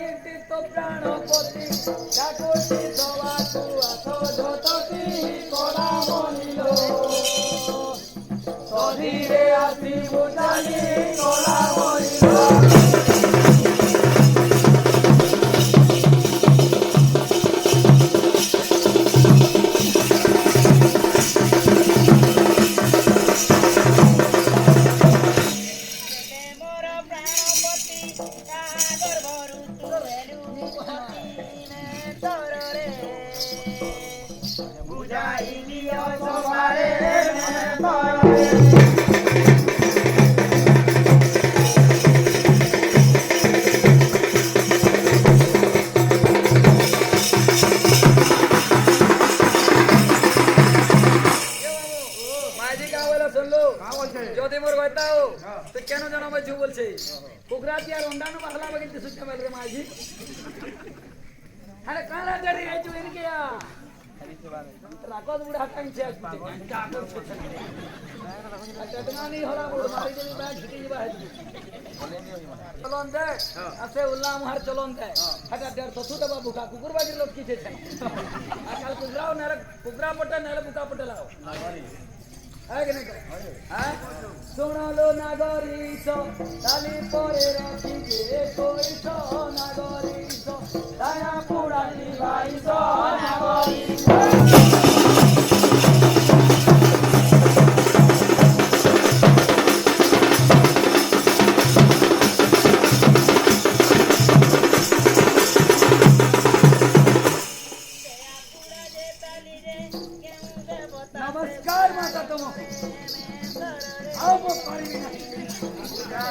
तो प्राणपति ठाकुरजी सवासु आसो जोतती कोड़ा मनिलो धीरे आसी बुझानी कोड़ा मनिलो सुनलो नागरीश ताली परे रखिजे कोइश नागरीश दया पुरानी भाइश नागरीश नमस्कार माता तुम आओ पानी में